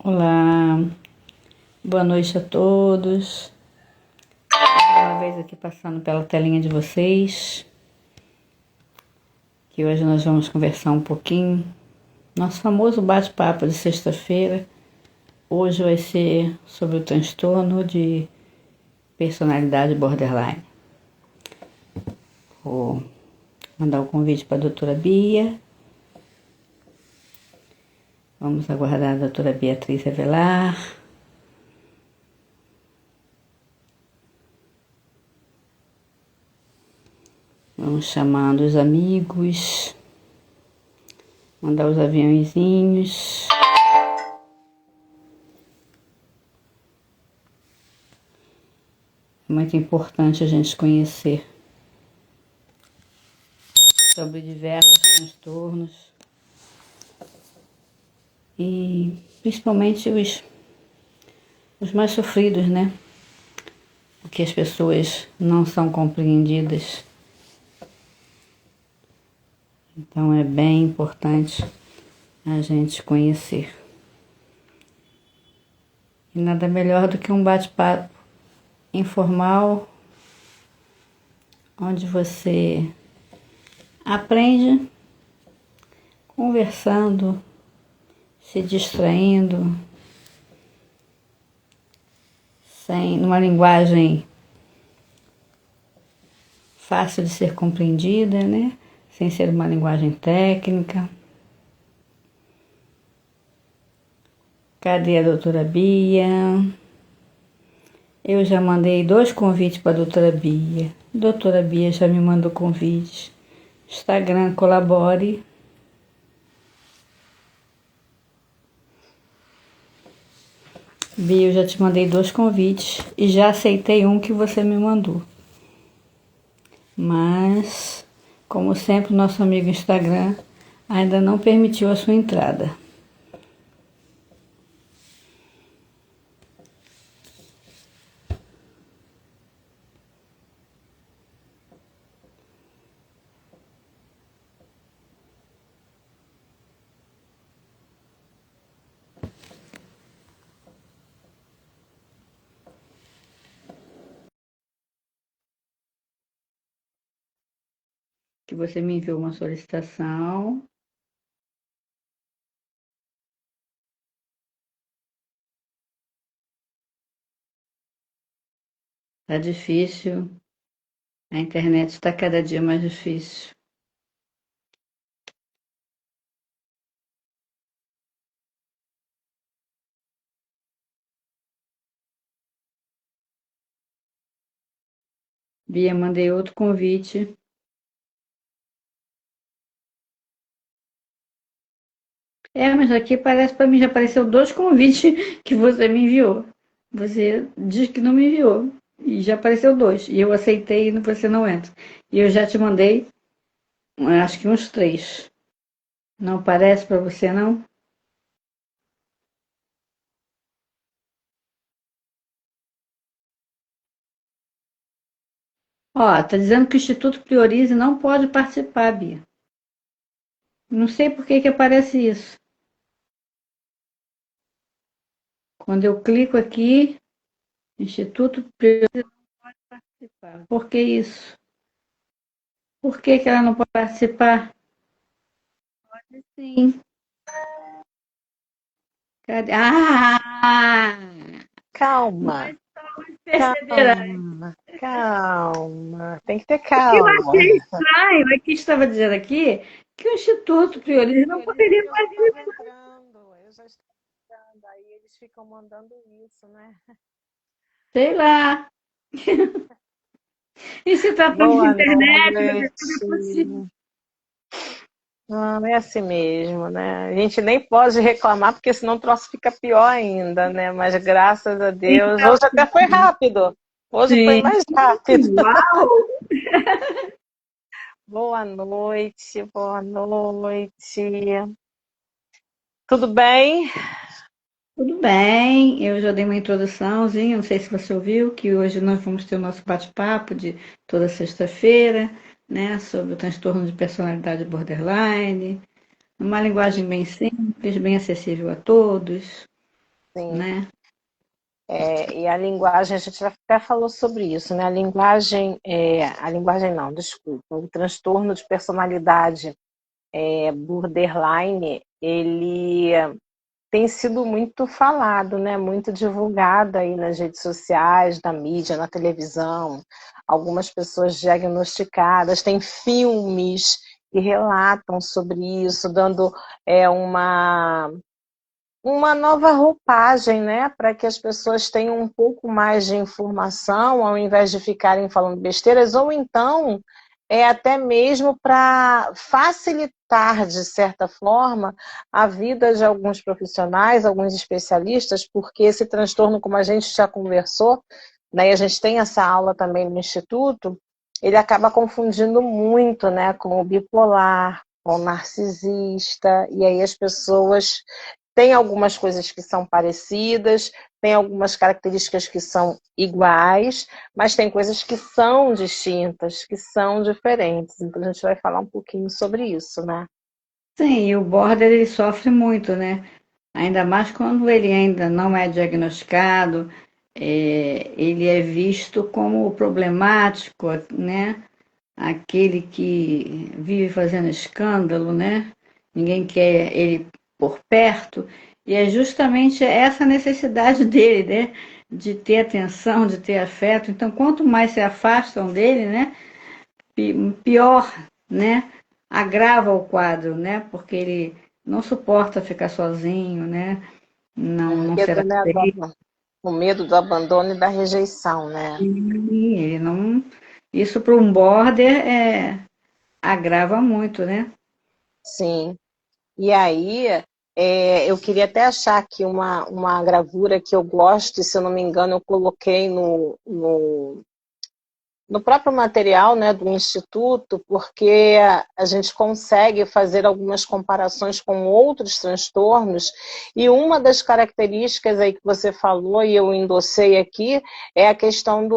Olá, boa noite a todos. Mais uma vez aqui passando pela telinha de vocês, que hoje nós vamos conversar um pouquinho. Nosso famoso bate-papo de sexta-feira, hoje vai ser sobre o transtorno de personalidade borderline. Vou mandar o convite para a doutora Bia. Vamos aguardar a doutora Beatriz Avelar. Vamos chamando os amigos, mandar os aviãozinhos. É muito importante a gente conhecer sobre diversos transtornos e principalmente os mais sofridos, né? Porque as pessoas não são compreendidas. Então é bem importante a gente conhecer. E nada melhor do que um bate-papo informal, onde você aprende conversando, se distraindo, numa linguagem fácil de ser compreendida, né? Sem ser uma linguagem técnica. Cadê a doutora Bia? Eu já mandei 2 convites para a doutora Bia. Doutora Bia já me mandou convites. Instagram, colabore. Bia, eu já te mandei 2 convites e já aceitei um que você me mandou. Mas, como sempre, nosso amigo Instagram ainda não permitiu a sua entrada. Que você me enviou uma solicitação. Tá difícil. A internet está cada dia mais difícil. Bia, mandei outro convite. Mas aqui parece para mim, já apareceu 2 convites que você me enviou. Você diz que não me enviou. E já apareceu 2. E eu aceitei e você não entra. E eu já te mandei, acho que uns 3. Não parece para você, não? Ó, tá dizendo que o Instituto Priorize não pode participar, Bia. Não sei por que que aparece isso. Quando eu clico aqui, Instituto Priorize participar. Por que isso? Por que que ela não pode participar? Sim. Cadê? Calma, Nós somos perseverantes. calma. Tem que ter O que eu achei calma. estranho é que estava dizendo aqui que o Instituto Priorize não Prioriza poderia que eu já fazer, estava entrando, eu já estava entrando, aí eles ficam mandando isso, né? sei lá. E se tratando de Boa internet, meu Deus, noite. não é possível. Não, é assim mesmo, né? A gente nem pode reclamar, porque senão o troço fica pior ainda, né? Mas graças a Deus, Então, hoje até foi rápido. Hoje foi sim. mais rápido. Uau! Boa noite, boa noite. Tudo bem? Tudo bem, eu já dei uma introduçãozinha, não sei se você ouviu, que hoje nós vamos ter o nosso bate-papo de toda sexta-feira, né, sobre o transtorno de personalidade borderline, uma linguagem bem simples, bem acessível a todos. sim. né? E a linguagem, a gente até falou sobre isso, né? A linguagem não, desculpa, o transtorno de personalidade borderline, ele tem sido muito falado, né? Muito divulgado aí nas redes sociais, na mídia, na televisão. Algumas pessoas diagnosticadas, tem filmes que relatam sobre isso, dando uma nova roupagem, né, para que as pessoas tenham um pouco mais de informação, ao invés de ficarem falando besteiras, ou então até mesmo para facilitar, de certa forma, a vida de alguns profissionais, alguns especialistas, porque esse transtorno, como a gente já conversou, né, e a gente tem essa aula também no Instituto, ele acaba confundindo muito, né, com o bipolar, com o narcisista, e aí as pessoas tem algumas coisas que são parecidas, tem algumas características que são iguais, mas tem coisas que são distintas, que são diferentes. Então a gente vai falar um pouquinho sobre isso, né? Sim, e o border ele sofre muito, né? Ainda mais quando ele ainda não é diagnosticado, ele é visto como problemático, né? Aquele que vive fazendo escândalo, né? Ninguém quer ele por perto. E é justamente essa necessidade dele, né? De ter atenção, de ter afeto. Então, quanto mais se afastam dele, né? Pior, né? Agrava o quadro, né? Porque ele não suporta ficar sozinho, né? Não será Medo, né, aceito. o medo do abandono e da rejeição, né? Ele não. Isso para um border agrava muito, né? Sim. E aí, eu queria até achar aqui uma gravura que eu gosto, e se eu não me engano, eu coloquei no próprio material, né, do Instituto, porque a gente consegue fazer algumas comparações com outros transtornos, e uma das características aí que você falou, e eu endossei aqui, é a questão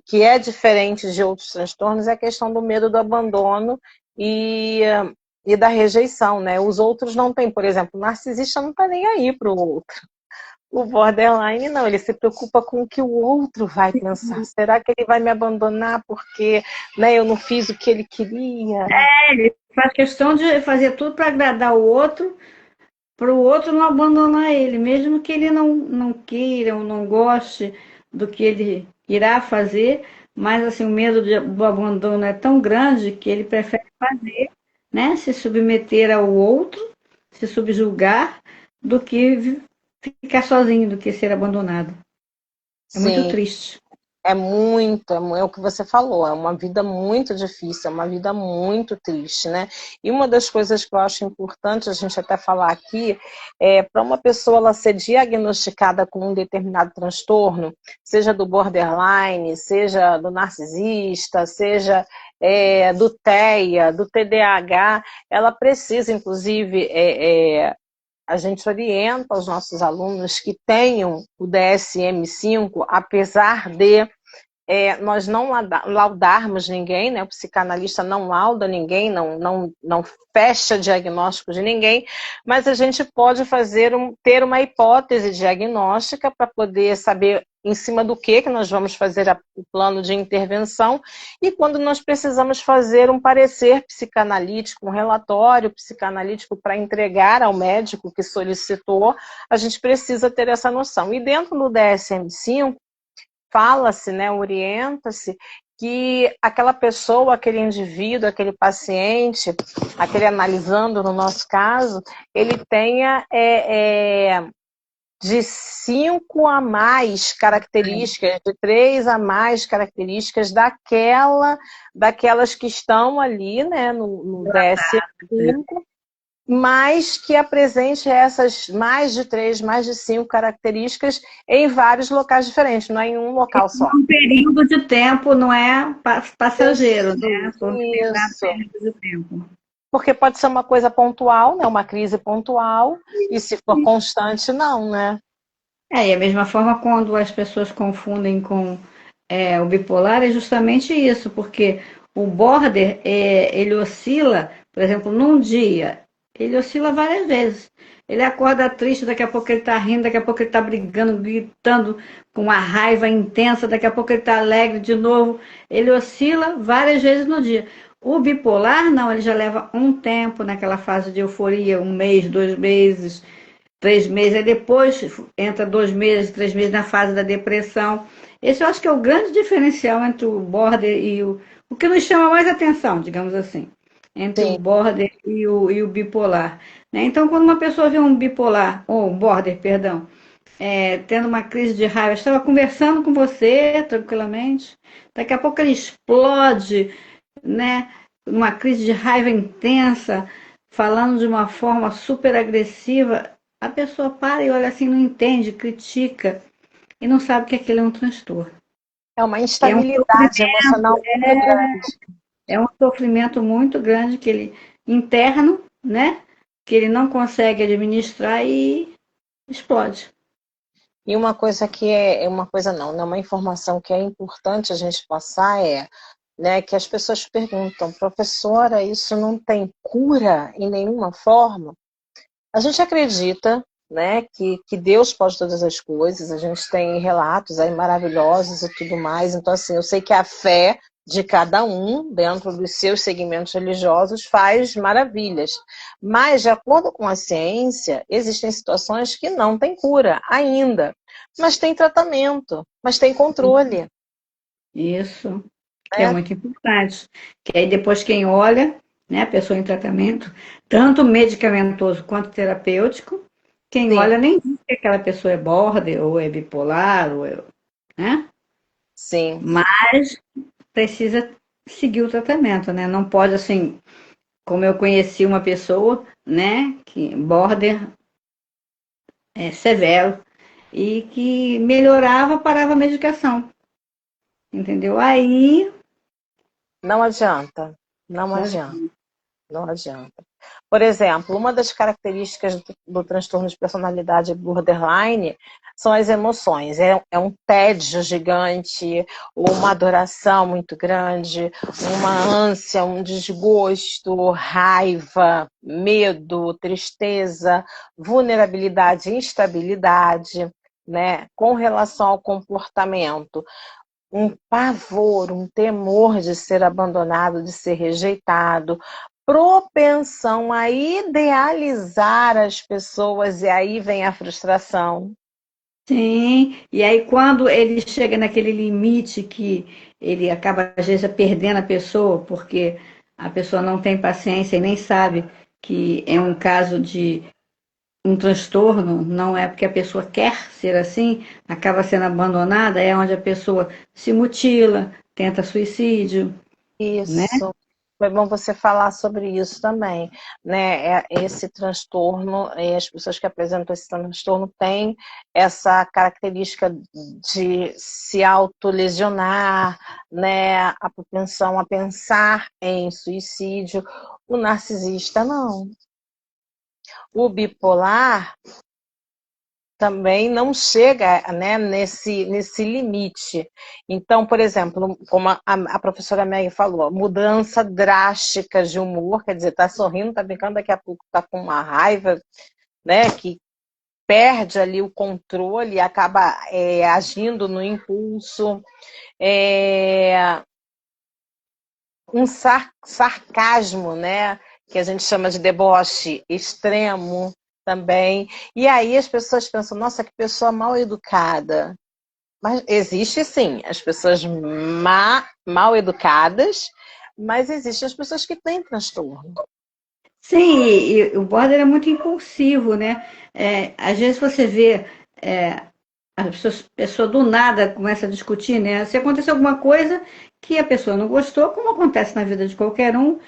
que é diferente de outros transtornos, é a questão do medo do abandono e da rejeição, né? Os outros não têm, por exemplo, o narcisista não está nem aí para o outro. O borderline não, ele se preocupa com o que o outro vai pensar. Será que ele vai me abandonar porque, né, eu não fiz o que ele queria? Ele faz questão de fazer tudo para agradar o outro, para o outro não abandonar ele, mesmo que ele não queira ou não goste do que ele irá fazer, mas assim, o medo do abandono é tão grande que ele prefere fazer, né, se submeter ao outro, se subjugar, do que ficar sozinho, do que ser abandonado. É muito Sim, triste. é o que você falou, é uma vida muito difícil, é uma vida muito triste, né? E uma das coisas que eu acho importante a gente até falar aqui é para uma pessoa ela ser diagnosticada com um determinado transtorno, seja do borderline, seja do narcisista, seja do TEA, do TDAH, ela precisa, inclusive, a gente orienta os nossos alunos que tenham o DSM-5, apesar de nós não laudarmos ninguém, né? O psicanalista não lauda ninguém, não fecha diagnóstico de ninguém, mas a gente pode ter uma hipótese diagnóstica para poder saber em cima do que nós vamos fazer o plano de intervenção e quando nós precisamos fazer um parecer psicanalítico, um relatório psicanalítico para entregar ao médico que solicitou, a gente precisa ter essa noção. E dentro do DSM-5, fala-se, né, orienta-se que aquela pessoa, aquele indivíduo, aquele paciente, aquele analisando no nosso caso, ele tenha de 5 a mais características, de 3 a mais características daquelas que estão ali, né, no DSM-5, mas que apresente essas mais de 3, mais de 5 características em vários locais diferentes, não é em um local só. Um período de tempo não é passageiro, né? Por um determinado Isso. período de tempo. Porque pode ser uma coisa pontual, né? Uma crise pontual, e se for constante, não, né? E a mesma forma quando as pessoas confundem com o bipolar, é justamente isso, porque o border, ele oscila, por exemplo, num dia ele oscila várias vezes. Ele acorda triste, daqui a pouco ele está rindo, daqui a pouco ele está brigando, gritando com uma raiva intensa, daqui a pouco ele está alegre de novo. Ele oscila várias vezes no dia. O bipolar, não, ele já leva um tempo naquela fase de euforia, 1 mês, 2 meses, 3 meses, aí depois entra 2 meses, 3 meses na fase da depressão. Esse eu acho que é o grande diferencial entre o border e o que nos chama mais atenção, digamos assim, entre o Sim. border e o bipolar. Né? Então, quando uma pessoa vê um bipolar, ou um border, perdão, tendo uma crise de raiva, estava conversando com você tranquilamente, daqui a pouco ele explode, né, numa crise de raiva intensa, falando de uma forma super agressiva, a pessoa para e olha assim, não entende, critica e não sabe que aquilo é um transtorno. É uma É um instabilidade sofrimento, emocional muito grande. é um sofrimento muito grande que ele interno, né, que ele não consegue administrar e explode. E uma coisa que é uma coisa não, né? Uma informação que é importante a gente passar né, que as pessoas perguntam, professora, isso não tem cura em nenhuma forma? A gente acredita, né, que Deus pode todas as coisas, a gente tem relatos aí maravilhosos e tudo mais, então assim, eu sei que a fé de cada um, dentro dos seus segmentos religiosos, faz maravilhas. Mas, de acordo com a ciência, existem situações que não têm cura ainda, mas tem tratamento, mas tem controle, Isso, que é né? muito importante. Que aí depois quem olha, né, a pessoa em tratamento, tanto medicamentoso quanto terapêutico, quem Sim, olha nem diz que aquela pessoa é border ou é bipolar, né? sim. Mas precisa seguir o tratamento, né? Não pode assim, como eu conheci uma pessoa, né, que border severo e que melhorava, parava a medicação, entendeu? Aí Não adianta, não já adianta. Não adianta. Por exemplo, uma das características do transtorno de personalidade borderline são as emoções. É um tédio gigante, uma adoração muito grande, uma ânsia, um desgosto, raiva, medo, tristeza, vulnerabilidade, instabilidade, né? Com relação ao comportamento, um pavor, um temor de ser abandonado, de ser rejeitado, propensão a idealizar as pessoas, e aí vem a frustração. sim, e aí quando ele chega naquele limite que ele acaba às vezes perdendo a pessoa, porque a pessoa não tem paciência e nem sabe que é um caso de um transtorno, não é porque a pessoa quer ser assim, acaba sendo abandonada, é onde a pessoa se mutila, tenta suicídio, né? Isso. Foi bom você falar sobre isso também, né? Esse transtorno, as pessoas que apresentam esse transtorno têm essa característica de se autolesionar, né? A propensão a pensar em suicídio. O narcisista não. O bipolar também não chega, né, nesse limite. Então, por exemplo, como a professora Meg falou, mudança drástica de humor, quer dizer, tá sorrindo, tá brincando, daqui a pouco tá com uma raiva, né, que perde ali o controle e acaba agindo no impulso. É, um sarcasmo, né, que a gente chama de deboche extremo também. E aí as pessoas pensam, nossa, que pessoa mal educada. Mas existe sim as pessoas mal educadas, mas existem as pessoas que têm transtorno. Sim, e o border é muito impulsivo, né? Às vezes você vê a pessoa do nada começa a discutir, né? Se aconteceu alguma coisa que a pessoa não gostou, como acontece na vida de qualquer um,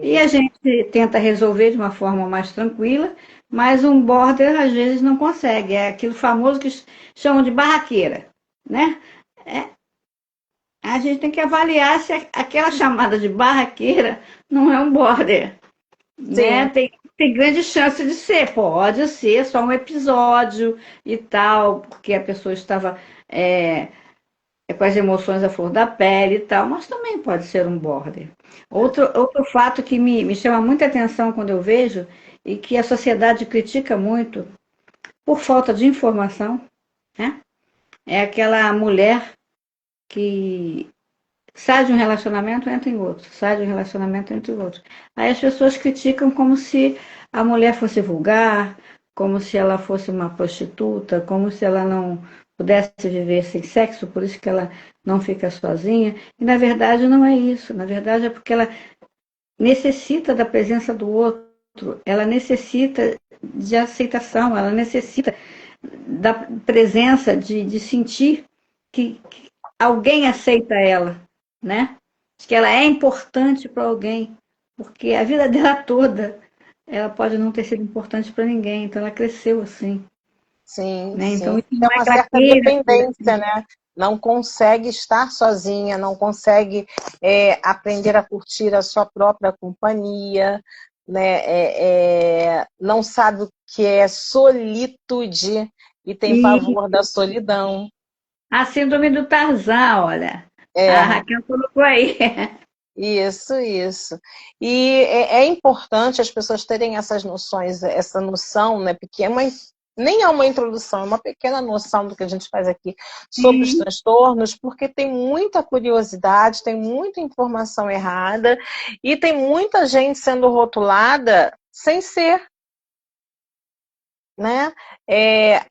e a gente tenta resolver de uma forma mais tranquila, mas um border às vezes não consegue. É aquilo famoso que chamam de barraqueira, né? É, a gente tem que avaliar se aquela chamada de barraqueira não é um border, né? Sim, Tem grande chance de ser, pode ser só um episódio e tal, porque a pessoa estava com as emoções à flor da pele e tal, mas também pode ser um border. Outro fato que me chama muita atenção quando eu vejo e que a sociedade critica muito por falta de informação, né? É aquela mulher que sai de um relacionamento, entra em outro, sai de um relacionamento, entra em outro. Aí as pessoas criticam como se a mulher fosse vulgar, como se ela fosse uma prostituta, como se ela não pudesse viver sem sexo, por isso que ela não fica sozinha. E na verdade não é isso. Na verdade é porque ela necessita da presença do outro, ela necessita de aceitação, ela necessita da presença, de sentir que alguém aceita ela, né? Que ela é importante para alguém, porque a vida dela toda ela pode não ter sido importante para ninguém, então ela cresceu assim, Sim, né? Então sim. isso É não é uma certa fraqueza, dependência, né? Não consegue estar sozinha, não consegue aprender a curtir a sua própria companhia, né? Não sabe o que é solitude e tem e pavor da solidão. a síndrome do Tarzan, olha, a É, Raquel colocou aí. isso, isso. E é importante as pessoas terem essas noções, essa noção, né? Porque nem é uma introdução, é uma pequena noção do que a gente faz aqui sobre os Sim, transtornos, porque tem muita curiosidade, tem muita informação errada e tem muita gente sendo rotulada sem ser, né?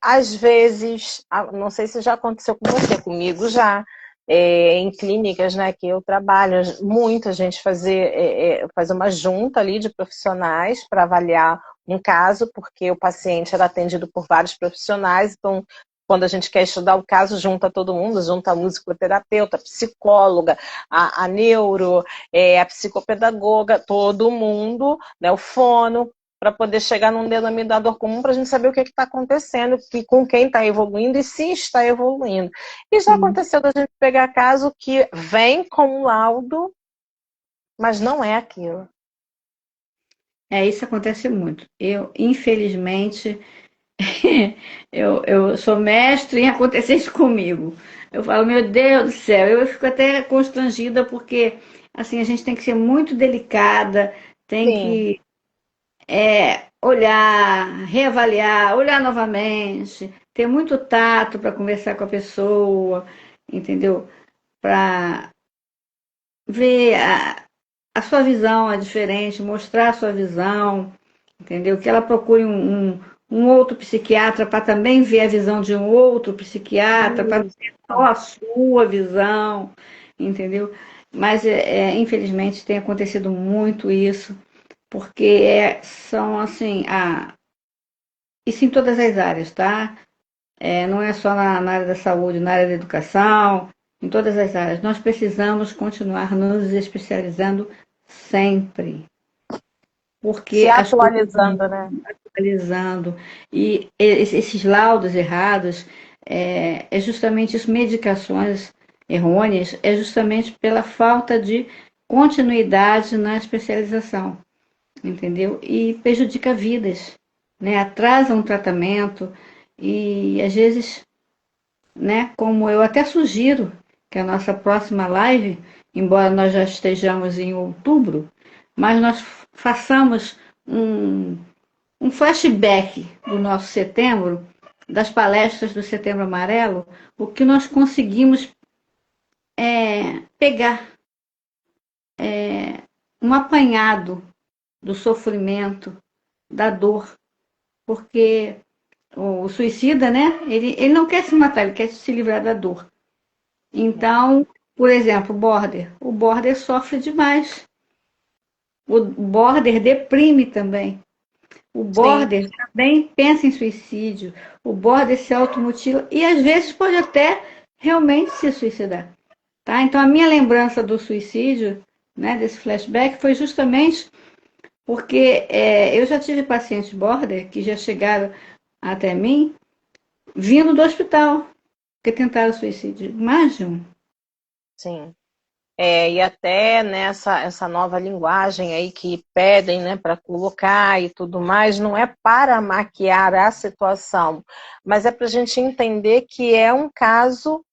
Às vezes, não sei se já aconteceu com você, comigo já, em clínicas, né, que eu trabalho, muita gente fazer uma junta ali de profissionais para avaliar um caso, porque o paciente era atendido por vários profissionais, então quando a gente quer estudar o caso, junta todo mundo, junta a musicoterapeuta, a psicóloga, a neuro, a psicopedagoga, todo mundo, né, o fono, para poder chegar num denominador comum para a gente saber o que está acontecendo, com quem está evoluindo e se está evoluindo. E já sim. aconteceu da gente pegar caso que vem com um laudo, mas não é aquilo. Isso acontece muito. Eu, infelizmente, eu sou mestre em acontecer isso comigo. Eu falo, meu Deus do céu, eu fico até constrangida porque assim a gente tem que ser muito delicada, tem Sim, que olhar, reavaliar, olhar novamente, ter muito tato para conversar com a pessoa, entendeu? Para ver a sua visão é diferente, mostrar a sua visão, entendeu? Que ela procure um outro psiquiatra para também ver a visão de um outro psiquiatra, para não ter só a sua visão, entendeu? Mas, infelizmente, tem acontecido muito isso, porque são assim, isso em todas as áreas, tá? Não é só na área da saúde, na área da educação, em todas as áreas. Nós precisamos continuar nos especializando sempre, se porque as coisas atualizando, né? atualizando. E esses laudos errados justamente isso, medicações errôneas, é justamente pela falta de continuidade na especialização, entendeu? E prejudica vidas, né? Atrasa um tratamento e às vezes, né? Como eu até sugiro que a nossa próxima live, embora nós já estejamos em outubro, mas nós façamos um um flashback do nosso setembro, das palestras do Setembro Amarelo, o que nós conseguimos pegar um apanhado do sofrimento, da dor, porque o suicida, né? Ele não quer se matar, ele quer se livrar da dor. Então, por exemplo, o border sofre demais. O border deprime também. O Sim. border também pensa em suicídio, o border se automutila e às vezes pode até realmente se suicidar. Tá? Então a minha lembrança do suicídio, né, desse flashback, foi justamente porque eu já tive pacientes border que já chegaram até mim vindo do hospital, que tentaram suicídio. Mais de um. Sim. E até nessa essa nova linguagem aí que pedem, né, para colocar e tudo mais, não é para maquiar a situação, mas é para a gente entender que é um caso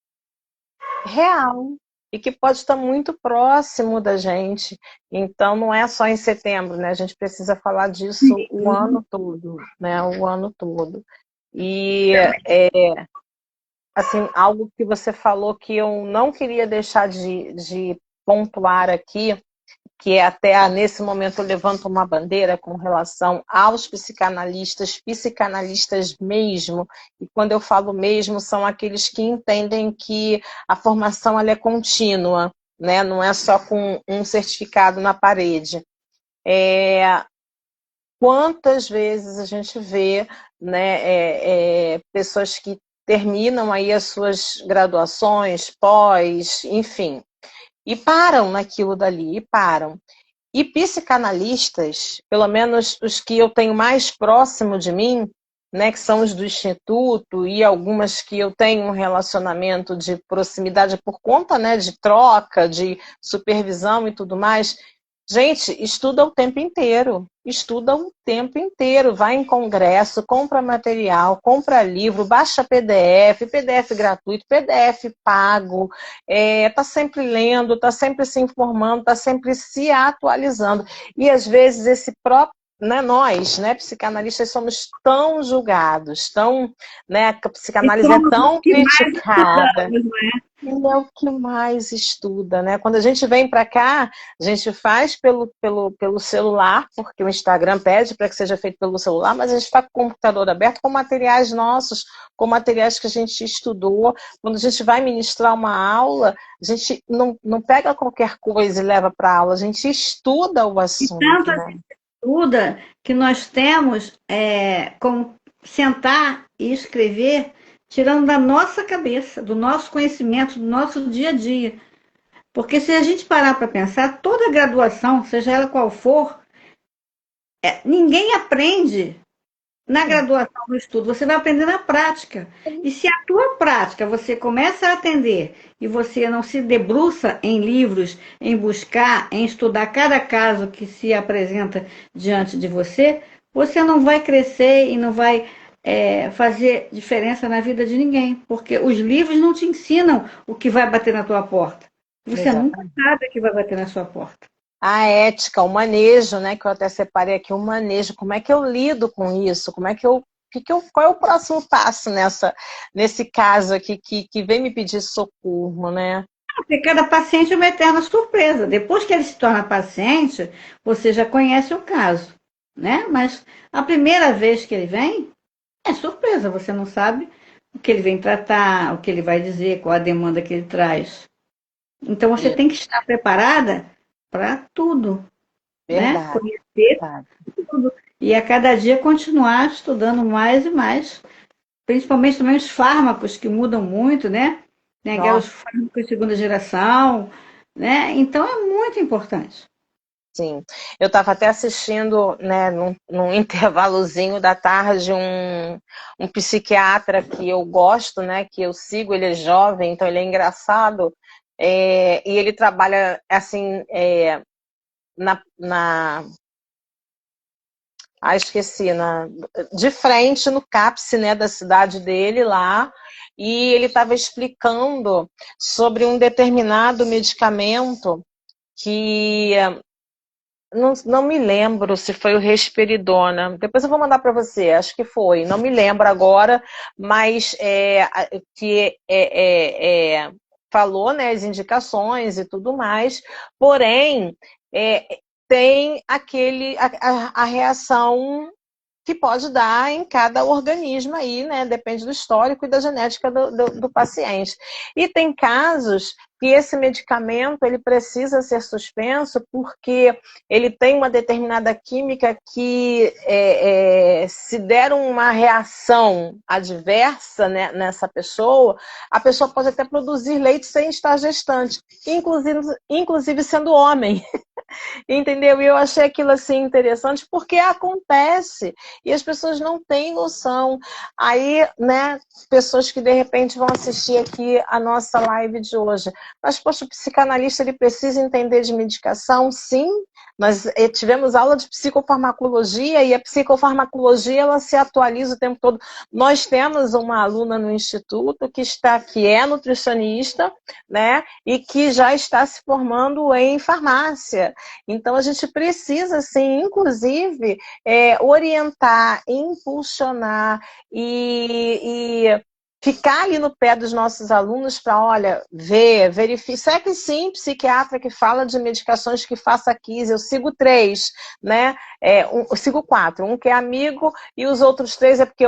real. e que pode estar muito próximo da gente. Então, não é só em setembro, né? A gente precisa falar disso o ano todo, né? O ano todo. E, assim, algo que você falou que eu não queria deixar de pontuar aqui, que é até nesse momento eu levanto uma bandeira com relação aos psicanalistas mesmo, e quando eu falo mesmo, são aqueles que entendem que a formação ela é contínua, né? Não é só com um certificado na parede. Quantas vezes a gente vê, né, pessoas que terminam aí as suas graduações, pós, enfim, e param naquilo dali, e param. E psicanalistas, pelo menos os que eu tenho mais próximo de mim, né, que são os do Instituto, e algumas que eu tenho um relacionamento de proximidade por conta, né, de troca, de supervisão e tudo mais. Gente, estuda o tempo inteiro, vai em congresso, compra material, compra livro, baixa PDF, PDF gratuito, PDF pago, tá sempre lendo, tá sempre se informando, tá sempre se atualizando. E às vezes esse próprio, né, nós, né, psicanalistas, somos tão julgados, tão, né, a E psicanálise é somos os tão que mais criticada. estudamos, né? Ele é o que mais estuda, né? Quando a gente vem para cá, a gente faz pelo celular, porque o Instagram pede para que seja feito pelo celular, mas a gente está com o computador aberto com materiais nossos, com materiais que a gente estudou. Quando a gente vai ministrar uma aula, a gente não pega qualquer coisa e leva para a aula, a gente estuda o E assunto, tanto né? ajuda que nós temos como sentar e escrever, tirando da nossa cabeça, do nosso conhecimento, do nosso dia a dia. Porque se a gente parar para pensar, toda graduação, seja ela qual for, ninguém aprende na graduação no estudo, você vai aprender na prática. E se a tua prática você começa a atender e você não se debruça em livros, em buscar, em estudar cada caso que se apresenta diante de você, você não vai crescer e não vai fazer diferença na vida de ninguém, porque os livros não te ensinam o que vai bater na tua porta. Você nunca Exatamente. sabe o que vai bater na sua porta. A ética, o manejo, né? Que eu até separei aqui, o manejo. Como é que eu lido com isso? Como é que eu, qual é o próximo passo nesse caso aqui que vem me pedir socorro, né? Porque cada paciente é uma eterna surpresa. Depois que ele se torna paciente, você já conhece o caso, né? Mas a primeira vez que ele vem, é surpresa. Você não sabe o que ele vem tratar, o que ele vai dizer, qual a demanda que ele traz. Então você tem que estar preparada para tudo, né? Verdade, Conhecer verdade. tudo. E a cada dia continuar estudando mais e mais. Principalmente também os fármacos que mudam muito, né? Tem aqueles Nossa, fármacos de segunda geração, né? Então é muito importante. sim. Eu estava até assistindo, né, num intervalozinho da tarde, um psiquiatra que eu gosto, né, que eu sigo, ele é jovem, então ele é engraçado, e ele trabalha, assim, na esqueci, de frente no CAPS, né, da cidade dele lá, e ele estava explicando sobre um determinado medicamento que não me lembro se foi o risperidona. Depois eu vou mandar para você, acho que foi. Não me lembro agora, mas falou, né, as indicações e tudo mais. Porém, tem a reação que pode dar em cada organismo aí, né? Depende do histórico e da genética do paciente. E tem casos que esse medicamento ele precisa ser suspenso porque ele tem uma determinada química que se der uma reação adversa, né, nessa pessoa, a pessoa pode até produzir leite sem estar gestante, inclusive sendo homem. Entendeu? E eu achei aquilo assim interessante porque acontece e as pessoas não têm noção. Aí, né, pessoas que de repente vão assistir aqui a nossa live de hoje. Mas, poxa, o psicanalista ele precisa entender de medicação? Sim. Nós tivemos aula de psicofarmacologia e a psicofarmacologia ela se atualiza o tempo todo. Nós temos uma aluna no instituto que é nutricionista, né, e que já está se formando em farmácia. Então, a gente precisa, sim, inclusive, orientar, impulsionar e ficar ali no pé dos nossos alunos para, olha, verificar. Segue sim, psiquiatra que fala de medicações que faça 15, eu sigo 3, né? Eu sigo 4, um que é amigo e os outros 3 é porque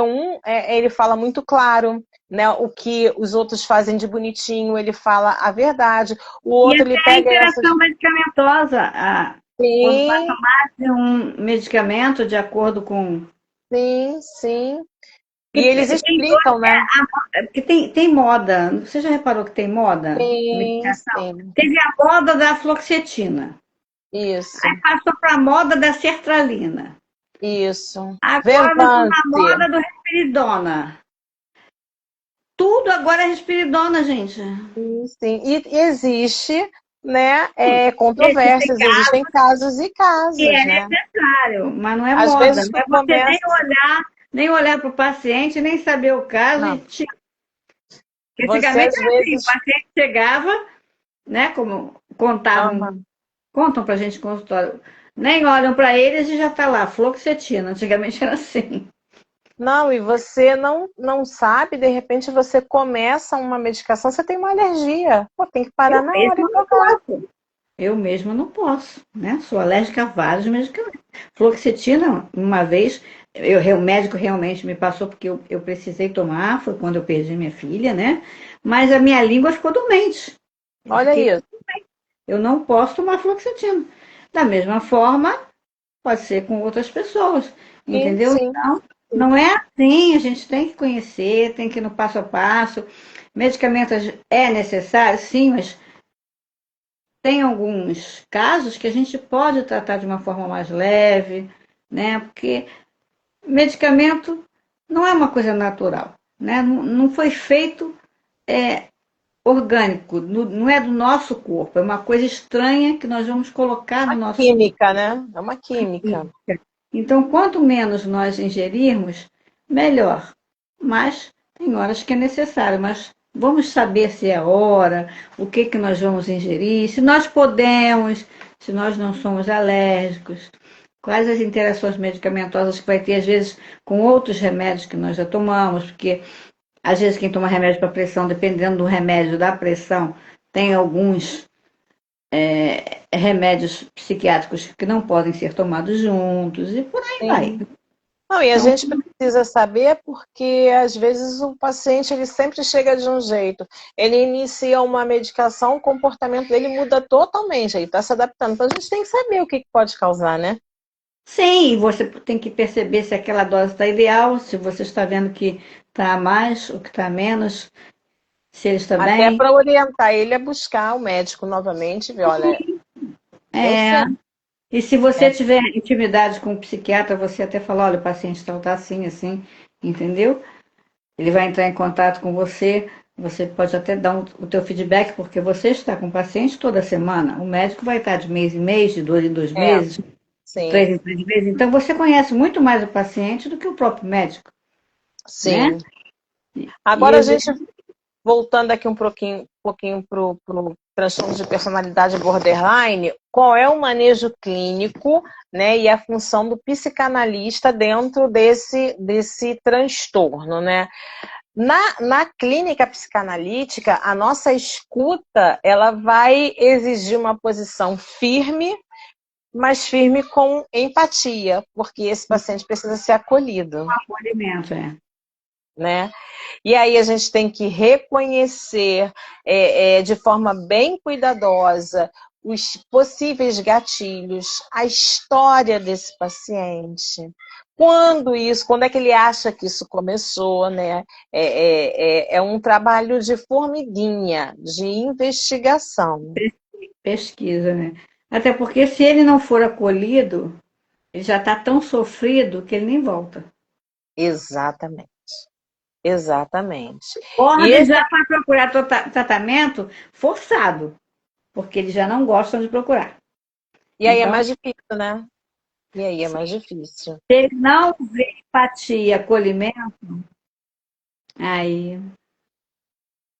ele fala muito claro, né? O que os outros fazem de bonitinho, ele fala a verdade. O E outro, até ele a pega essas... interação medicamentosa. Quando vai Sim, tomar um medicamento de acordo com. sim, sim. E eles Porque tem, explicam, né? porque tem moda. Você já reparou que tem moda? Sim, Medicação? sim. Teve a moda da fluoxetina. Aí Isso, passou para a moda da sertralina. isso. Agora nós estamos na Venvance. moda do risperidona. Tudo agora é risperidona, gente. Sim, sim. E existe, né, Existem controvérsias, existem casos e que casos, é né? necessário, mas não é Às moda. vezes Não tu é você começa... nem olhar para o paciente, nem saber o caso. Não, Porque você antigamente às era assim, o vezes... paciente chegava, né, como Aham. contam para a gente no consultório, nem olham para eles e já está lá, fluoxetina. Antigamente era assim. Não, e você não sabe, de repente você começa uma medicação, você tem uma alergia. Pô, tem que parar Eu na hora e mesma não trocar. posso. Eu mesma não posso, né? Sou alérgica a vários medicamentos. Fluoxetina, uma vez, o médico realmente me passou porque eu precisei tomar, foi quando eu perdi minha filha, né? Mas a minha língua ficou doente. Eu Olha fiquei, isso. eu não posso tomar fluoxetina. Da mesma forma, pode ser com outras pessoas, Sim, entendeu? sim. Então, não é assim, a gente tem que conhecer, tem que ir no passo a passo. Medicamentos é necessário, sim, mas tem alguns casos que a gente pode tratar de uma forma mais leve, né? Porque medicamento não é uma coisa natural, né? Não foi feito orgânico, não é do nosso corpo, é uma coisa estranha que nós vamos colocar no Uma nosso química, né? É uma química. corpo. Então, quanto menos nós ingerirmos, melhor. Mas tem horas que é necessário, mas vamos saber se é hora, o que que nós vamos ingerir, se nós podemos, se nós não somos alérgicos, quais as interações medicamentosas que vai ter, às vezes, com outros remédios que nós já tomamos, porque às vezes quem toma remédio para pressão, dependendo do remédio da pressão, tem alguns remédios psiquiátricos que não podem ser tomados juntos e por aí vai. Sim. Não, e a Então, gente precisa saber porque às vezes o paciente ele sempre chega de um jeito. Ele inicia uma medicação, o comportamento dele muda totalmente, ele está se adaptando. Então a gente tem que saber o que pode causar, né? sim, você tem que perceber se aquela dose está ideal, se você está vendo que está a mais ou que está a menos, se ele está Até bem. para orientar ele a buscar o médico novamente, e ver, olha, eu sei. É, e se você tiver intimidade com o psiquiatra, você até fala, olha, o paciente está assim, assim, entendeu? Ele vai entrar em contato com você, você pode até dar o teu feedback, porque você está com o paciente toda semana, o médico vai estar de mês em mês, de 2 em 2 meses, de três Sim, em 3 meses, então você conhece muito mais o paciente do que o próprio médico, né? sim. E Agora a gente, existe, voltando aqui um pouquinho para o transtorno de personalidade borderline, qual é o manejo clínico, né, e a função do psicanalista dentro desse transtorno, né? Na clínica psicanalítica, a nossa escuta, ela vai exigir uma posição firme, mas firme com empatia, porque esse paciente precisa ser acolhido, acolhimento, é. né? E aí a gente tem que reconhecer de forma bem cuidadosa os possíveis gatilhos, a história desse paciente. Quando é que ele acha que isso começou, né? É um trabalho de formiguinha, de investigação. Pesquisa, né? Até porque se ele não for acolhido, ele já está tão sofrido que ele nem volta. Exatamente. Exatamente. E Border esse, já vai procurar tratamento forçado, porque eles já não gostam de procurar. e aí é Então, mais difícil, né? E aí é mais difícil. se ele não vê empatia e acolhimento, aí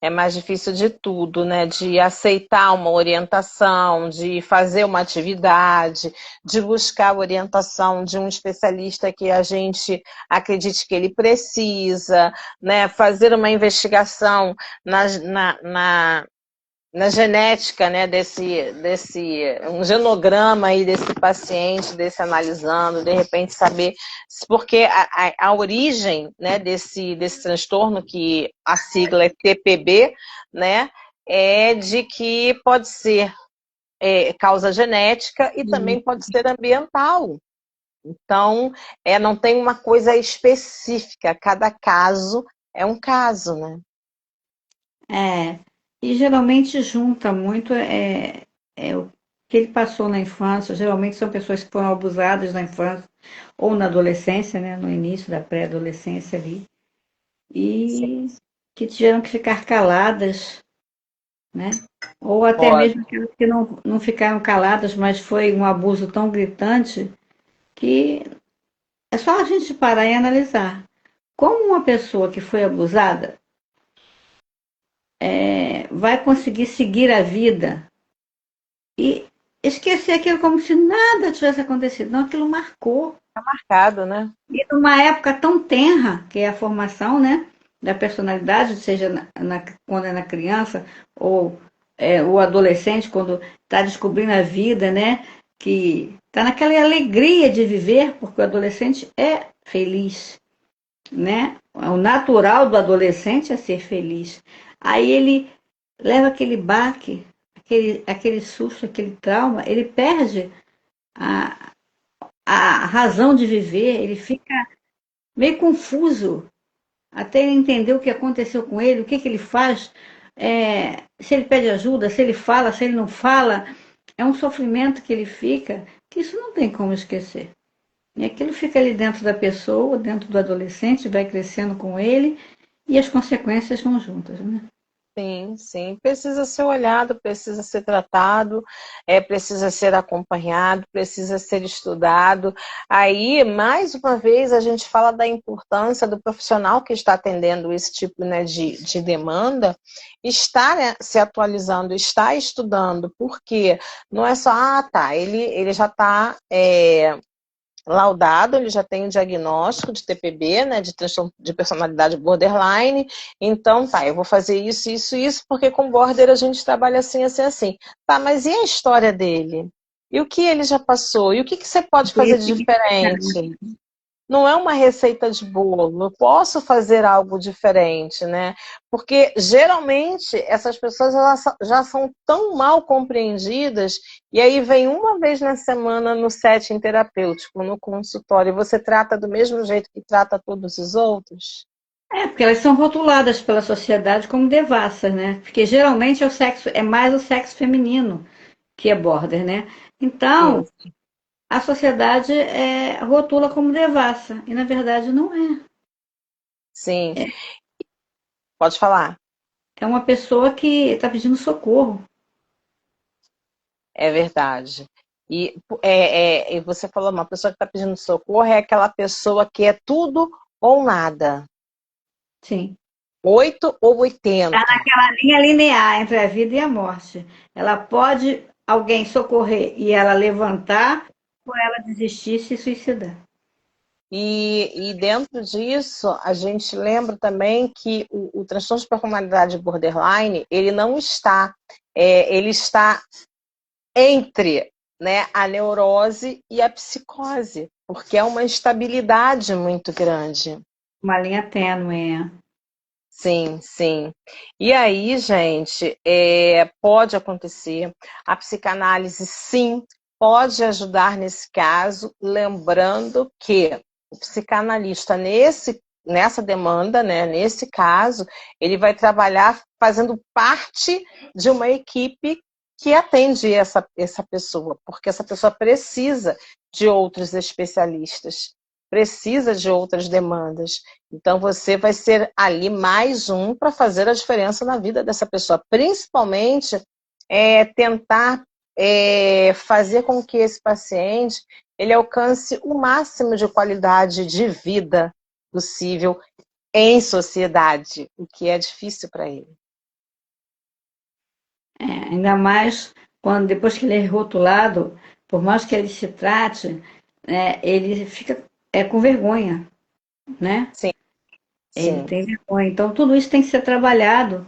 É mais difícil de tudo, né? De aceitar uma orientação, de fazer uma atividade, de buscar a orientação de um especialista que a gente acredite que ele precisa, né? Fazer uma investigação na genética, né, um genograma aí desse paciente, desse analisando, de repente saber, porque a origem, né, desse transtorno, que a sigla é TPB, né, é de que pode ser causa genética e também pode ser ambiental. Então, não tem uma coisa específica, cada caso é um caso, né? é. E geralmente junta muito o que ele passou na infância. Geralmente são pessoas que foram abusadas na infância ou na adolescência, né? No início da pré-adolescência ali. Sim, E que tiveram que ficar caladas, né? Ou até pode. mesmo aquelas que não ficaram caladas, mas foi um abuso tão gritante que é só a gente parar e analisar. Como uma pessoa que foi abusada vai conseguir seguir a vida e esquecer aquilo como se nada tivesse acontecido? Não, aquilo marcou. Marcado, né? E numa época tão tenra, que é a formação, né, da personalidade, seja quando é na criança ou o adolescente, quando está descobrindo a vida, né, que está naquela alegria de viver, porque o adolescente é feliz, né? O natural do adolescente é ser feliz. Aí ele leva aquele baque, aquele susto, aquele trauma, ele perde a, a razão de viver, ele fica meio confuso até ele entender o que aconteceu com ele, o que ele faz, se ele pede ajuda, se ele fala, se ele não fala. É um sofrimento que ele fica, que isso não tem como esquecer. E aquilo fica ali dentro da pessoa, dentro do adolescente, vai crescendo com ele e as consequências vão juntas, né? Sim, sim. Precisa ser olhado, precisa ser tratado, precisa ser acompanhado, precisa ser estudado. Aí, mais uma vez, a gente fala da importância do profissional que está atendendo esse tipo, né, de demanda, estar, né, se atualizando, estar estudando, porque não é só, tá, ele já está laudado, ele já tem o diagnóstico de TPB, né, de transtorno de personalidade borderline, então tá, eu vou fazer isso, isso, isso, porque com border a gente trabalha assim, assim, assim. Tá, mas e a história dele? E o que ele já passou? E o que você pode fazer de diferente? Não é uma receita de bolo, eu posso fazer algo diferente, né? Porque geralmente essas pessoas já são tão mal compreendidas, e aí vem uma vez na semana no setting terapêutico, no consultório, e você trata do mesmo jeito que trata todos os outros? Porque elas são rotuladas pela sociedade como devassas, né? Porque geralmente é mais o sexo feminino que é border, né? Então, Sim, a sociedade rotula como devassa, e na verdade não é. sim. Pode falar. É uma pessoa que está pedindo socorro. É verdade. E você falou, uma pessoa que está pedindo socorro é aquela pessoa que é tudo ou nada. Sim. 8 ou 80. Aquela linha linear entre a vida e a morte. Ela pode alguém socorrer e ela levantar, ou ela desistir e se suicidar. E dentro disso, a gente lembra também que o transtorno de personalidade borderline, ele não está, ele está entre, né, a neurose e a psicose, porque é uma instabilidade muito grande. Uma linha tênue. Sim, sim. E aí, gente, pode acontecer. A psicanálise, sim, pode ajudar nesse caso, lembrando que o psicanalista, nessa demanda, né, nesse caso, ele vai trabalhar fazendo parte de uma equipe que atende essa pessoa, porque essa pessoa precisa de outros especialistas, precisa de outras demandas. Então, você vai ser ali mais um para fazer a diferença na vida dessa pessoa, principalmente tentar fazer com que esse paciente ele alcance o máximo de qualidade de vida possível em sociedade, o que é difícil para ele. Ainda mais quando depois que ele é rotulado, por mais que ele se trate, ele fica com vergonha, né? Sim, Ele sim, tem vergonha. Então, tudo isso tem que ser trabalhado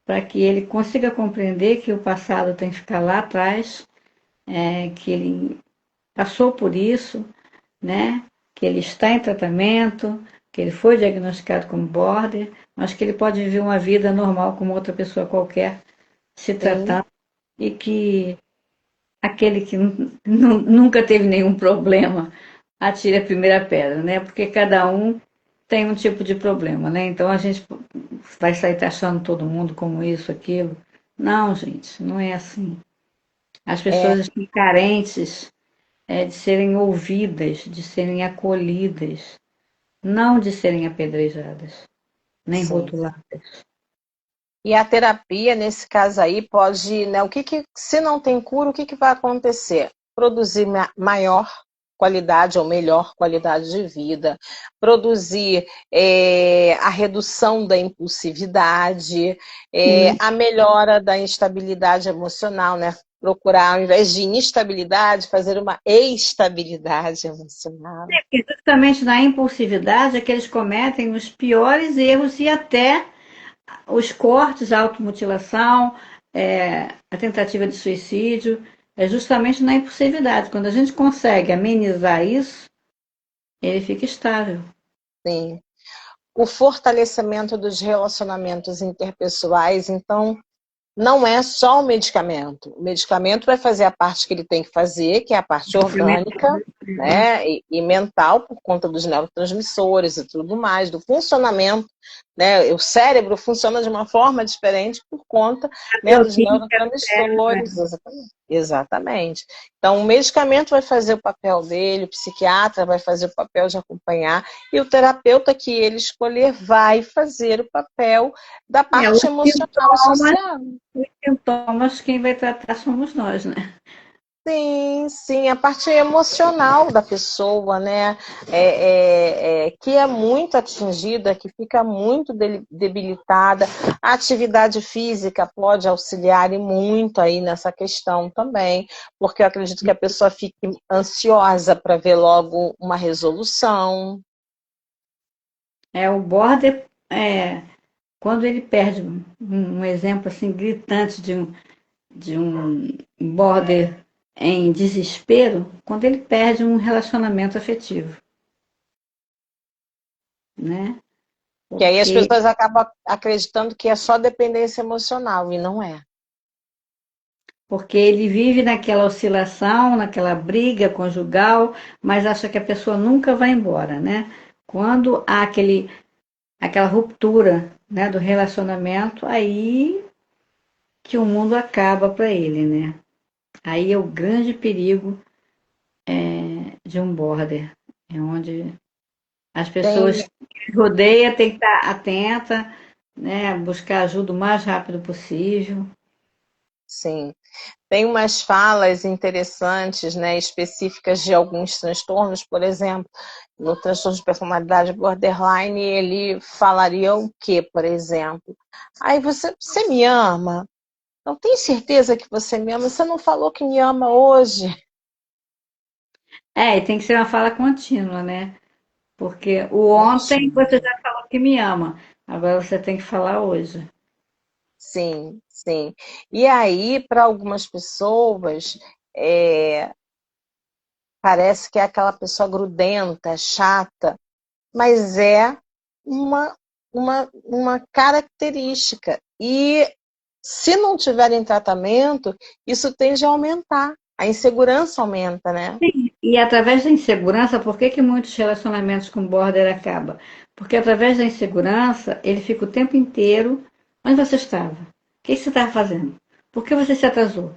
para que ele consiga compreender que o passado tem que ficar lá atrás, que ele passou por isso, né? Que ele está em tratamento, que ele foi diagnosticado como border, mas que ele pode viver uma vida normal como outra pessoa qualquer, se sim, tratando, e que aquele que nunca teve nenhum problema atire a primeira pedra, né? Porque cada um tem um tipo de problema, né? Então a gente vai sair taxando todo mundo como isso, aquilo. Não, gente, não é assim. As é, pessoas estão carentes de serem ouvidas, de serem acolhidas, não de serem apedrejadas, nem sim. rotuladas. E a terapia, nesse caso aí, pode, né, se não tem cura, o que vai acontecer? Produzir maior qualidade ou melhor qualidade de vida, produzir a redução da impulsividade, Sim. a melhora da instabilidade emocional, né? Procurar, ao invés de instabilidade, fazer uma estabilidade emocional. Porque justamente na impulsividade é que eles cometem os piores erros e até os cortes, a automutilação, a tentativa de suicídio, é justamente na impulsividade. Quando a gente consegue amenizar isso, ele fica estável. Sim. O fortalecimento dos relacionamentos interpessoais, então, não é só o medicamento. O medicamento vai fazer a parte que ele tem que fazer, que é a parte orgânica, né, e mental, por conta dos neurotransmissores e tudo mais, do funcionamento, né? O cérebro funciona de uma forma diferente por conta, né, dos Bioquímica, neurotransmissores. Exatamente. Exatamente. Então, o medicamento vai fazer o papel dele, o psiquiatra vai fazer o papel de acompanhar, e o terapeuta que ele escolher vai fazer o papel da parte os emocional e sintomas, social. os sintomas, quem vai tratar somos nós, né? Sim, sim, a parte emocional da pessoa, né, que é muito atingida, que fica muito debilitada. A atividade física pode auxiliar e muito aí nessa questão também, porque eu acredito que a pessoa fique ansiosa para ver logo uma resolução. O border, quando ele perde um exemplo assim gritante de um border em desespero, quando ele perde um relacionamento afetivo, né? Que aí as Porque pessoas acabam acreditando que é só dependência emocional, e não é. porque ele vive naquela oscilação, naquela briga conjugal, mas acha que a pessoa nunca vai embora, né? Quando há aquela ruptura, né, do relacionamento, aí que o mundo acaba para ele, né? Aí é o grande perigo de um border, é onde as pessoas Tem, que rodeiam têm que estar atenta, né, buscar ajuda o mais rápido possível. sim. Tem umas falas interessantes, né, específicas de alguns transtornos, por exemplo, no transtorno de personalidade borderline, ele falaria o quê, por exemplo? Aí você me ama? Não tem certeza que você me ama? Você não falou que me ama hoje? E tem que ser uma fala contínua, né? Porque o ontem você Contínuo. já falou que me ama, agora você tem que falar hoje. Sim, sim. E aí, para algumas pessoas, é, parece que é aquela pessoa grudenta, chata, mas é uma, uma característica. E se não tiverem tratamento, isso tende a aumentar. A insegurança aumenta, né? E através da insegurança, por que que muitos relacionamentos com border acabam? Porque através da insegurança, ele fica o tempo inteiro onde você estava. O que você estava fazendo? Por que você se atrasou?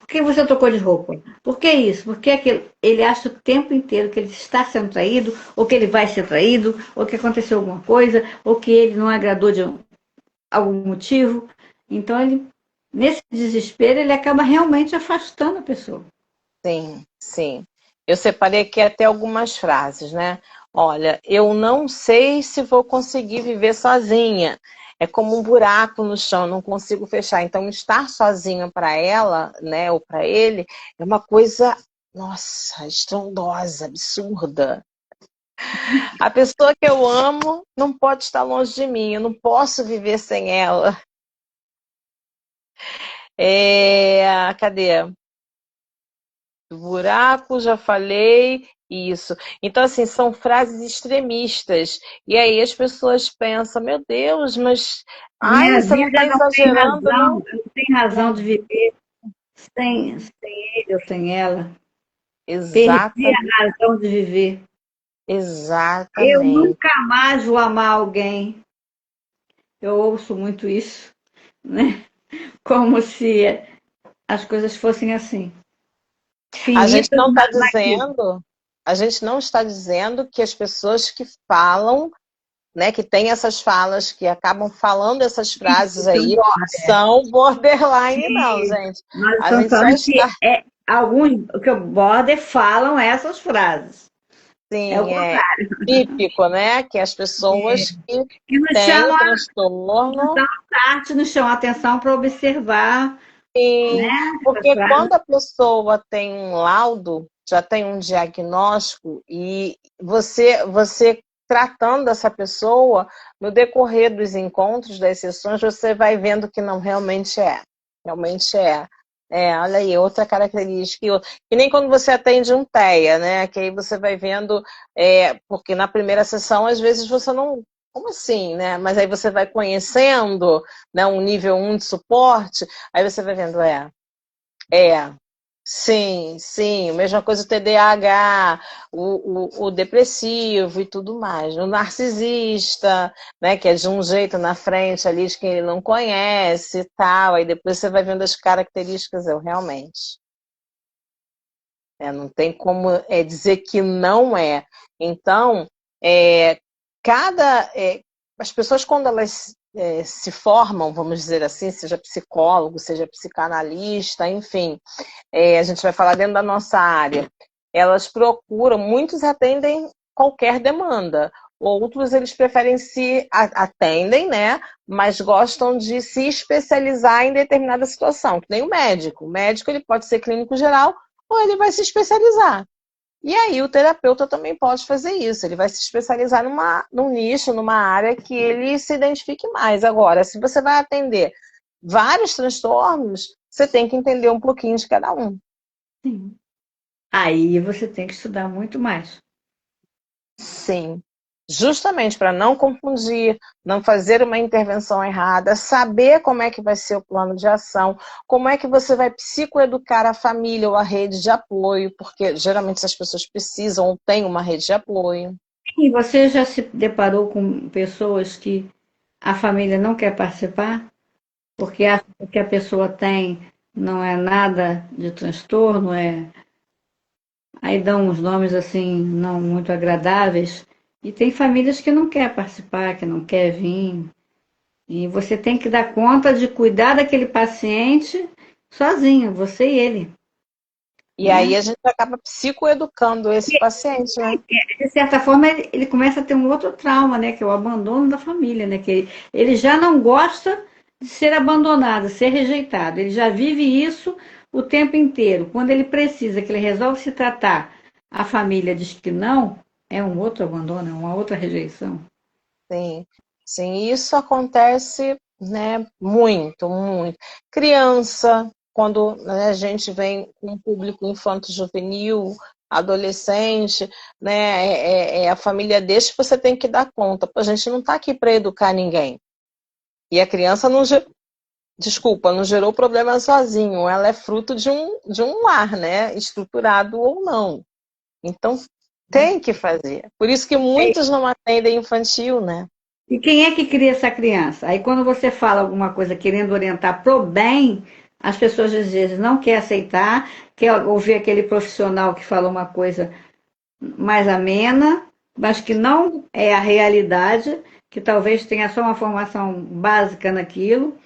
Por que você trocou de roupa? Por que isso? Por que aquilo? Ele acha o tempo inteiro que ele está sendo traído, ou que ele vai ser traído, ou que aconteceu alguma coisa, ou que ele não agradou de algum motivo. Então, ele, nesse desespero, ele acaba realmente afastando a pessoa. Sim, sim. Eu separei aqui até algumas frases, né? Olha, eu não sei se vou conseguir viver sozinha. É como um buraco no chão, não consigo fechar. Então, estar sozinha para ela, né, ou para ele, é uma coisa, nossa, estrondosa, absurda. A pessoa que eu amo não pode estar longe de mim, eu não posso viver sem ela. Cadê? Buraco, já falei, isso. Então, assim, são frases extremistas. E aí as pessoas pensam, meu Deus, mas ai, Minha você não vida está não tem exagerando, razão, não? eu não tenho razão Não. de viver sem ele ou sem ela. Perdi Exata, a razão de viver. Eu exatamente. nunca mais vou amar alguém. Eu ouço muito isso, né? Como se as coisas fossem assim, A gente finitas não está naquilo. dizendo, a gente não está dizendo que as pessoas que falam, né, que têm essas falas, que acabam falando essas frases Isso, aí, são borderline, não, sim. gente. Nós A estamos gente só falando está, que alguns que o border falam essas frases. É o sim, é contrário. típico, né, que as pessoas que Que nos têm o chamam, nos transtorno. dão arte, nos chamam a atenção para observar, né? Sim, Essas porque frases. quando a pessoa tem um laudo, já tem um diagnóstico, e você tratando essa pessoa, no decorrer dos encontros, das sessões, você vai vendo que não realmente é. Realmente é. Olha aí, outra característica. Que nem quando você atende um TEA, né? Que aí você vai vendo, porque na primeira sessão, às vezes, você não. Como assim, né? Mas aí você vai conhecendo, né, um nível 1 de suporte. Aí você vai vendo, é, sim, sim, mesma coisa o TDAH, o depressivo e tudo mais. O narcisista, né, que é de um jeito na frente ali de quem ele não conhece e tal, aí depois você vai vendo as características, realmente. Não tem como dizer que não é. Então, é, as pessoas quando elas se formam, vamos dizer assim, seja psicólogo, seja psicanalista, enfim, a gente vai falar dentro da nossa área, elas procuram, muitos atendem qualquer demanda, outros eles preferem atendem, né, mas gostam de se especializar em determinada situação, que nem o médico. O médico ele pode ser clínico geral ou ele vai se especializar. E aí o terapeuta também pode fazer isso, ele vai se especializar num nicho, numa área que ele se identifique mais. Agora, se você vai atender vários transtornos, você tem que entender um pouquinho de cada um. Sim. Aí você tem que estudar muito mais. Sim. Justamente para não confundir, não fazer uma intervenção errada, saber como é que vai ser o plano de ação, como é que você vai psicoeducar a família ou a rede de apoio, porque geralmente essas pessoas precisam ou têm uma rede de apoio. E você já se deparou com pessoas que a família não quer participar, porque acha que o que a pessoa tem não é nada de transtorno, aí dão uns nomes assim não muito agradáveis, e tem famílias que não quer participar, que não quer vir, e você tem que dar conta de cuidar daquele paciente sozinho, você e ele, E aí né? a gente acaba psicoeducando esse paciente, né? De certa forma, ele começa a ter um outro trauma, né? Que é o abandono da família, né? Que ele já não gosta de ser abandonado, ser rejeitado. Ele já vive isso o tempo inteiro. Quando ele precisa, que ele resolve se tratar, a família diz que não, é um outro abandono, é uma outra rejeição. Sim, sim, isso acontece, né, muito, muito. Criança, quando, né, a gente vem com um público infanto-juvenil, adolescente, né, a família deixa, você tem que dar conta. A gente não está aqui para educar ninguém. E a criança não, desculpa, não gerou problema sozinho, ela é fruto de um lar, né, estruturado ou não. Então, tem que fazer. Por isso que muitos não atendem infantil, né? E quem é que cria essa criança? Aí quando você fala alguma coisa querendo orientar pro bem, as pessoas às vezes não querem aceitar, quer ouvir aquele profissional que falou uma coisa mais amena, mas que não é a realidade, que talvez tenha só uma formação básica naquilo,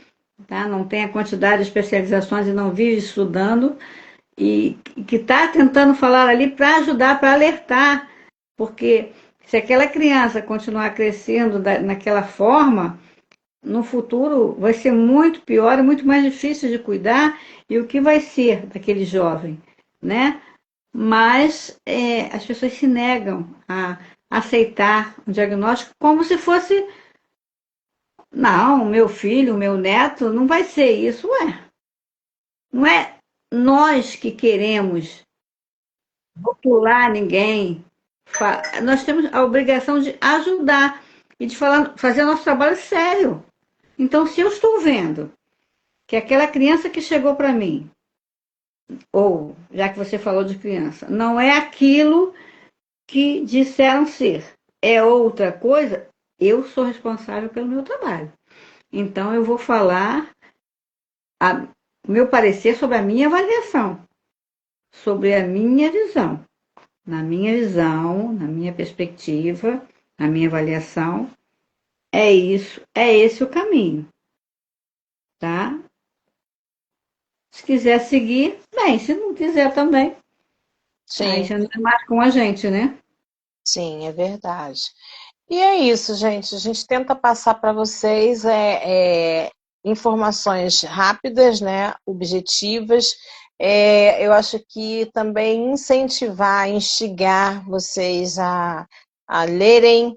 tá? Não tem a quantidade de especializações e não vive estudando, e que está tentando falar ali para ajudar, para alertar, porque se aquela criança continuar crescendo naquela forma, no futuro vai ser muito pior e muito mais difícil de cuidar, e o que vai ser daquele jovem, né? Mas as pessoas se negam a aceitar um diagnóstico como se fosse, não, meu filho, meu neto, não vai ser isso, ué. Não é nós que queremos rotular ninguém. Nós temos a obrigação de ajudar e de fazer nosso trabalho sério. Então, se eu estou vendo que aquela criança que chegou para mim, ou já que você falou de criança, não é aquilo que disseram ser, é outra coisa, eu sou responsável pelo meu trabalho. Então, eu vou falar o meu parecer sobre a minha avaliação, sobre a minha visão. Na minha visão, na minha perspectiva, na minha avaliação, é isso, é esse o caminho, tá? Se quiser seguir, bem, se não quiser também, aí Sim, já não é mais com a gente, né? sim, é verdade. E é isso, gente. A gente tenta passar para vocês informações rápidas, né, objetivas. Eu acho que também incentivar, instigar vocês a lerem,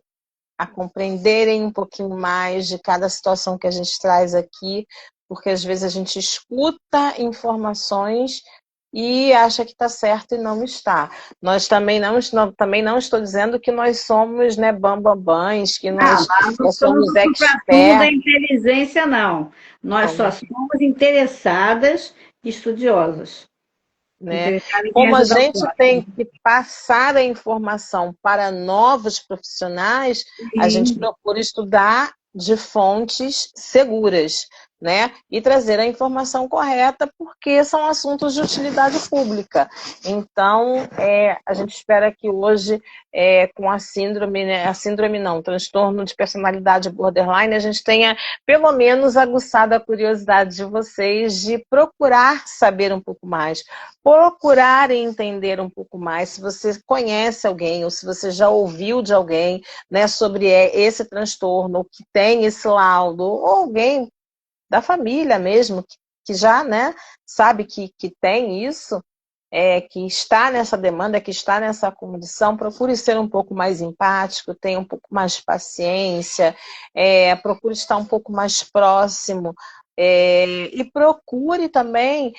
a compreenderem um pouquinho mais de cada situação que a gente traz aqui, porque às vezes a gente escuta informações e acha que está certo e não está. Nós também não estou dizendo que nós somos, né, bambambãs, que Não, nós nós não somos somos o supra-sumo da experts, inteligência, não. Nós só somos interessadas e estudiosas. né? Interessadas em Como a ajudar o gente tem próximo. que passar a informação para novos profissionais, a gente Sim. procura estudar de fontes seguras, né? E trazer a informação correta, porque são assuntos de utilidade pública. Então, a gente espera que hoje, com a síndrome, né? A síndrome não, transtorno de personalidade borderline, a gente tenha pelo menos aguçado a curiosidade de vocês de procurar saber um pouco mais, procurar entender um pouco mais, se você conhece alguém ou se você já ouviu de alguém, né, sobre esse transtorno, que tem esse laudo, ou alguém da família mesmo, que já, né, sabe que tem isso, que está nessa demanda, que está nessa condição, procure ser um pouco mais empático, tenha um pouco mais de paciência, procure estar um pouco mais próximo, e procure também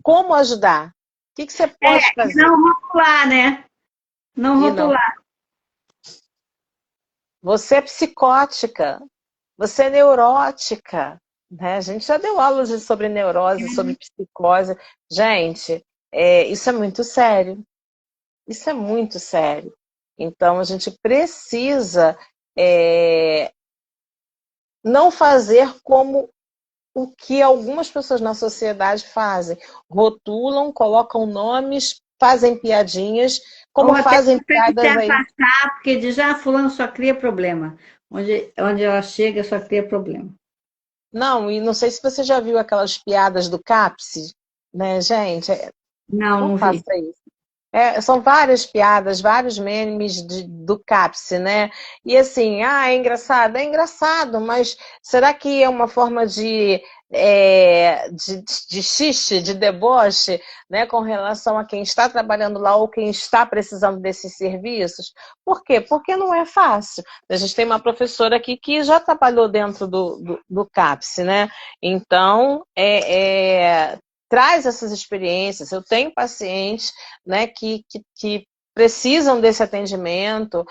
como ajudar? O que você pode E fazer? não rotular, né? Não E não. rotular. Você é psicótica, você é neurótica, né? A gente já deu aulas sobre neurose, sobre psicose. Gente, isso é muito sério. Isso é muito sério. Então, a gente precisa não fazer como o que algumas pessoas na sociedade fazem. Rotulam, colocam nomes, fazem piadinhas, Ou como até fazem consegue se piadas aí. afastar, porque diz, fulano só cria problema. Onde ela chega, só cria problema. Não, e não sei se você já viu aquelas piadas do CAPS, né, gente? Não, Não não vi. faça isso. São várias piadas, vários memes do CAPS, né? E assim, é engraçado, mas será que é uma forma de xixi, de deboche, né, com relação a quem está trabalhando lá ou quem está precisando desses serviços? Por quê? Porque não é fácil. A gente tem uma professora aqui que já trabalhou dentro do CAPS, né? Então, traz essas experiências. Eu tenho pacientes, né, que precisam desse atendimento,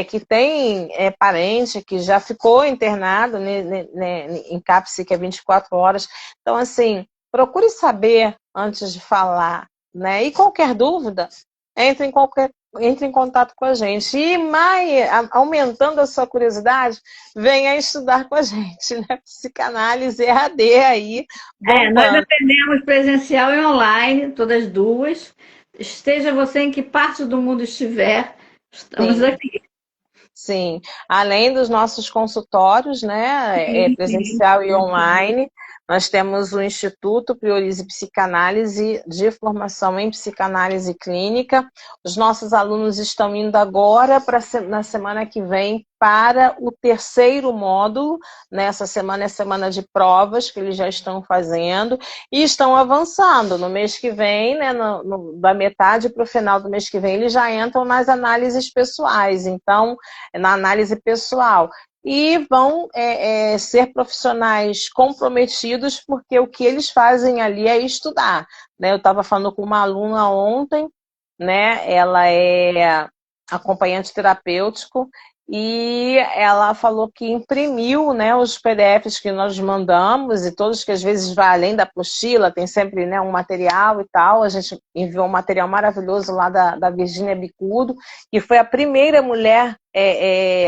que tem parente que já ficou internado, né, em CAPS, que é 24 horas. Então, assim, procure saber antes de falar, né? E qualquer dúvida, entre em entre em contato com a gente. E, Mai, aumentando a sua curiosidade, venha estudar com a gente, né? Psicanálise EAD aí, Nós bombando. atendemos presencial e online, todas duas. Esteja você em que parte do mundo estiver, estamos Sim. aqui. Sim, além dos nossos consultórios, né, Sim, sim. presencial e online, nós temos o Instituto Priorize Psicanálise de formação em psicanálise clínica. Os nossos alunos estão indo agora na semana que vem para o terceiro módulo. Nessa semana é semana de provas que eles já estão fazendo e estão avançando. No mês que vem, né, da metade para o final do mês que vem, eles já entram nas análises pessoais. Então, na análise pessoal, e vão ser profissionais comprometidos, porque o que eles fazem ali é estudar, né? Eu estava falando com uma aluna ontem, né? Ela é acompanhante terapêutico, e ela falou que imprimiu, né, os PDFs que nós mandamos, e todos que às vezes vai além da apostila, tem sempre, né, um material e tal. A gente enviou um material maravilhoso lá da Virgínia Bicudo, que foi a primeira mulher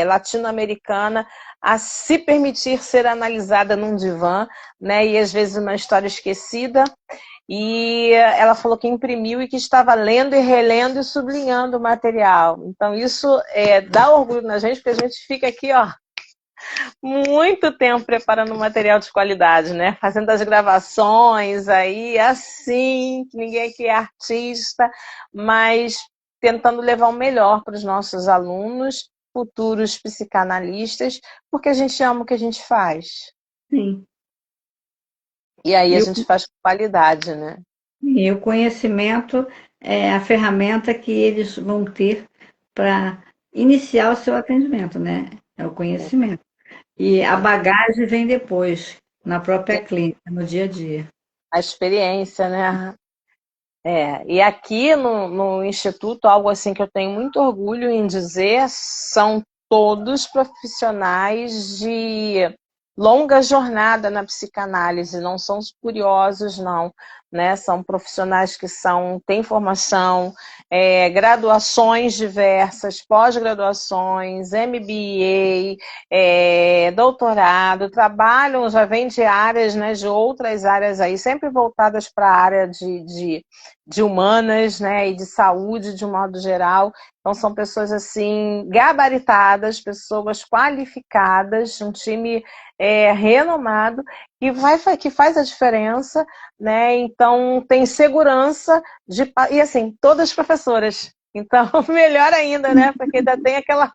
latino-americana a se permitir ser analisada num divã, né, e às vezes uma história esquecida. E ela falou que imprimiu e que estava lendo e relendo e sublinhando o material. Então isso dá orgulho na gente, porque a gente fica aqui, ó, muito tempo preparando material de qualidade, né? Fazendo as gravações aí, assim, que ninguém aqui é artista, mas tentando levar o melhor para os nossos alunos, futuros psicanalistas, porque a gente ama o que a gente faz. Sim. E aí a E o, gente faz com qualidade, né? e o conhecimento é a ferramenta que eles vão ter para iniciar o seu atendimento, né? É o conhecimento. E a bagagem vem depois, na própria clínica, no dia a dia. A experiência, né? E aqui no Instituto, algo assim que eu tenho muito orgulho em dizer, são todos profissionais de longa jornada na psicanálise, não são os curiosos, não, né? São profissionais que têm formação, graduações diversas, pós-graduações, MBA, doutorado, trabalham, já vêm de áreas, né, de outras áreas aí, sempre voltadas para a área de humanas, né, e de saúde de um modo geral. Então são pessoas assim gabaritadas, pessoas qualificadas, um time renomado que faz a diferença, né? Então tem segurança e assim todas professoras. Então, melhor ainda, né? Porque ainda tem aquela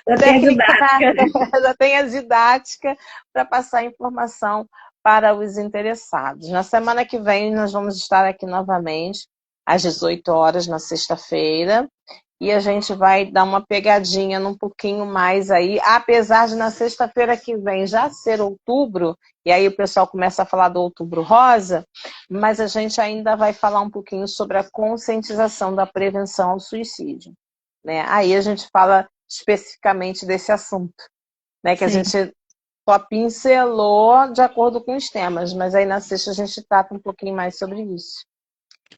Já tem a técnica, didática. ainda tem a didática para passar a informação para os interessados. Na semana que vem, nós vamos estar aqui novamente, às 18 horas, na sexta-feira, e a gente vai dar uma pegadinha num pouquinho mais aí, apesar de na sexta-feira que vem já ser outubro, e aí o pessoal começa a falar do outubro rosa, mas a gente ainda vai falar um pouquinho sobre a conscientização da prevenção ao suicídio, né? Aí a gente fala especificamente desse assunto, né, que a Sim, gente só pincelou de acordo com os temas, mas aí na sexta a gente trata um pouquinho mais sobre isso.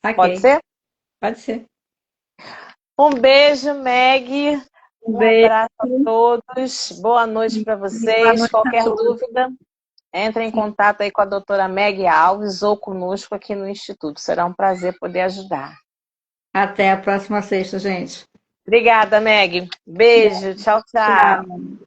Pode ok. ser? Pode ser. Um beijo, Meg. Um Um beijo. abraço a todos. Boa noite para Boa vocês. noite a Qualquer todos. dúvida, entre em contato aí com a doutora Meg Alves ou conosco aqui no Instituto. Será um prazer poder ajudar. Até a próxima sexta, gente. Obrigada, Meg. Beijo. Tchau, tchau. Tchau.